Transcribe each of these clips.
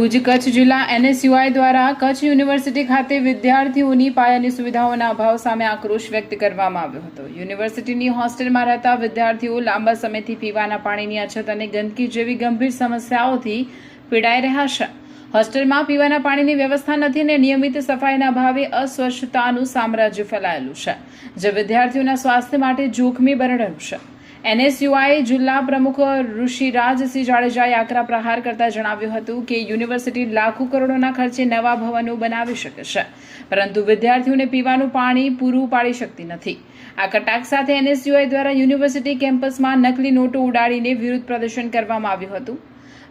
ભુજ કચ્છ જિલ્લા NSUI દ્વારા Kutch university ખાતે વિદ્યાર્થીઓની પાયાની સુવિધાઓના અભાવ સામે આક્રોશ વ્યક્ત કરવામાં આવ્યો હતો। યુનિવર્સિટીની હોસ્ટેલમાં રહેતા વિદ્યાર્થીઓ લાંબા સમયથી પીવાના પાણીની અછત અને ગંદકી જેવી ગંભીર સમસ્યાઓથી પીડાઈ રહ્યા છે। હોસ્ટેલમાં પીવાના પાણીની વ્યવસ્થા નથી અને નિયમિત સફાઈના અભાવે અસ્વચ્છતાનું સામ્રાજ્ય ફેલાયેલું છે, જે વિદ્યાર્થીઓના સ્વાસ્થ્ય માટે જોખમી બની રહ્યું છે। NSUI જિલ્લા પ્રમુખ ઋષિરાજસિંહ જાડેજાએ આકરા પ્રહાર કરતા જણાવ્યું હતું કે યુનિવર્સિટી લાખો કરોડોના ખર્ચે નવા ભવનો બનાવી શકે છે, પરંતુ વિદ્યાર્થીઓને પીવાનું પાણી પૂરું પાડી શકતી નથી। આ કટાક્ષ સાથે NSUI દ્વારા યુનિવર્સિટી કેમ્પસમાં નકલી નોટો ઉડાડીને વિરોધ પ્રદર્શન કરવામાં આવ્યું હતું।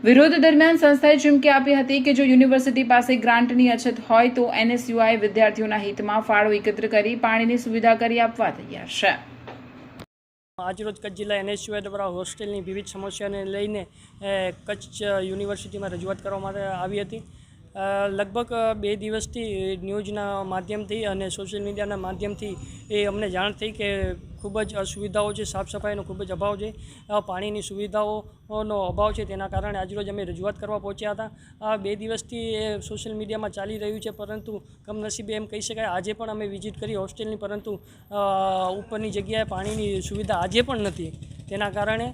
વિરોધ દરમિયાન સંસ્થાએ ચીમકી આપી હતી કે જો યુનિવર્સિટી પાસે ગ્રાન્ટની અછત હોય તો NSUI વિદ્યાર્થીઓના હિતમાં ફાળો એકત્ર કરી પાણીની સુવિધા કરી આપવા તૈયાર છે। આજરોજ કચ્છ જિલ્લા NSUI દ્વારા હોસ્ટેલની વિવિધ સમસ્યાને લઈને કચ્છ યુનિવર્સિટીમાં રજૂઆત કરવા માટે આવી હતી। લગભગ 2 દિવસથી ન્યૂઝના માધ્યમથી અને સોશિયલ મીડિયાના માધ્યમથી અમને જાણ થઈ કે ખૂબ જ અસુવિધાઓ છે, સાફ સફાઈનો ખૂબ જ અભાવ છે, પાણીની સુવિધાઓનો અભાવ છે। તેના કારણે આજરોજ અમે રજૂઆત કરવા પહોંચ્યા હતા। આ 2 દિવસથી સોશિયલ મીડિયામાં ચાલી રહ્યું છે, પરંતુ કમનસીબે એમ કહી શકાય આજે પણ અમે વિઝિટ કરી હોસ્ટેલની, પરંતુ ઉપરની જગ્યાએ પાણીની સુવિધા આજે પણ નથી। તેના કારણે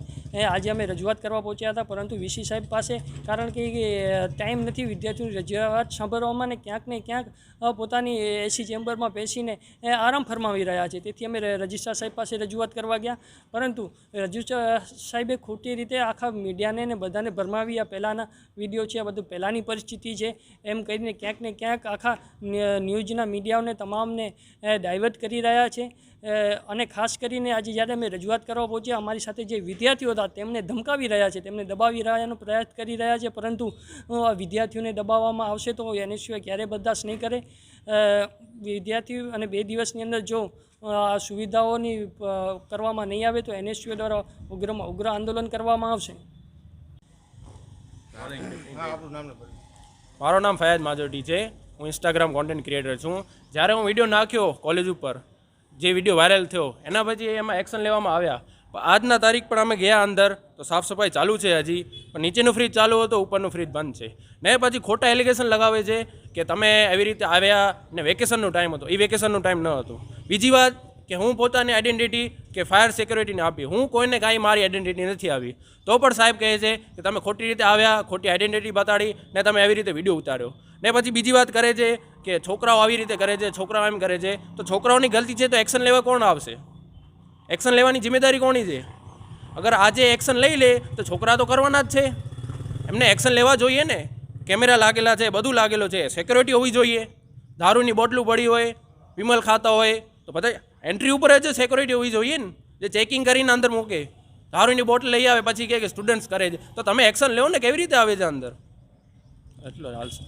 આજે અમે રજૂઆત કરવા પહોંચ્યા હતા, પરંતુ VC સાહેબ પાસે કારણ કે ટાઈમ નથી વિદ્યાર્થીઓની રજૂઆત સાંભળવામાં, ને ક્યાંક પોતાની AC ચેમ્બરમાં બેસીને આરામ ફરમાવી રહ્યા છે। તેથી અમે રજિસ્ટ્રાર સાહેબ પાસે રજૂઆત કરવા ગયા, પરંતુ રજિસ્ટ્રાર સાહેબે ખોટી રીતે આખા મીડિયાને ને બધાને ભરમાવી, આ પહેલાંના વિડીયો છે, આ બધું પહેલાંની પરિસ્થિતિ છે એમ કહીને ક્યાંક ને ક્યાંક આખા ન્યૂઝના મીડિયાઓને તમામને ડાયવર્ટ કરી રહ્યા છે। અને ખાસ કરીને આજે જ્યારે અમે રજૂઆત કરવા પહોંચ્યા, અમારી સાથે જે વિદ્યાર્થીઓ હતા તેમને ધમકાવી રહ્યા છે, તેમને દબાવી રહ્યાનો પ્રયાસ કરી રહ્યા છે, પરંતુ વિદ્યાર્થીઓને દબાવવામાં આવશે તો NSUI ક્યારેય બરદાસ્ત નહીં કરે। વિદ્યાર્થીઓ અને 2 દિવસની અંદર જો આ સુવિધાઓની કરવામાં નહીં આવે તો NSUI દ્વારા ઉગ્રમાં ઉગ્ર આંદોલન કરવામાં આવશે। મારું નામ ફયાદ માજોટી છે, હું ઇન્સ્ટાગ્રામ કોન્ટેન્ટ ક્રિએટર છું। જ્યારે હું વિડીયો નાખ્યો કોલેજ ઉપર, જે વિડીયો વાયરલ થયો એના પછી એમાં એક્શન લેવામાં આવ્યા। પણ આજના તારીખ પણ અમે ગયા અંદર તો સાફ સફાઈ ચાલુ છે હજી, પણ નીચેનું ફ્રીજ ચાલુ હતો, ઉપરનું ફ્રીજ બંધ છે। ને પછી ખોટા એલિગેશન લગાવે છે કે તમે એવી રીતે આવ્યા ને વેકેશનનો ટાઈમ હતો, એ વેકેશનનો ટાઈમ ન હતો। બીજી વાત કે હું પોતાની આઈડેન્ટિટી કે ફાયર સિક્યોરિટીને આપી, હું કોઈને કાંઈ મારી આઈડેન્ટિટી નથી આવી, તો પણ સાહેબ કહે છે કે તમે ખોટી રીતે આવ્યા, ખોટી આઈડેન્ટિટી બતાડી ને તમે એવી રીતે વિડીયો ઉતાર્યો। ને પછી બીજી વાત કરે છે કે છોકરાઓ આવી રીતે કરે છે, છોકરાઓ એમ કરે છે, તો છોકરાઓની ગલતી છે તો એક્શન લેવા કોણ આવશે? એક્શન લેવાની જિમ્મેદારી કોની છે? અગર આજે એક્શન લઈ લે તો છોકરા તો કરવાના જ છે, એમને એક્શન લેવા જોઈએ ને। કેમેરા લાગેલા છે, બધું લાગેલું છે, સિક્યોરિટી હોવી જોઈએ। દારૂની બોટલું પડી હોય, વિમલ ખાતા હોય તો બધા એન્ટ્રી ઉપર જ સિક્યોરિટી હોવી જોઈએ ને, જે ચેકિંગ કરીને અંદર મૂકે। દારૂની બોટલ લઈ આવે પછી કહે કે સ્ટુડન્ટ્સ કરે છે, તો તમે એક્શન લો ને, કેવી રીતે આવે છે અંદર? એટલો હાલશે।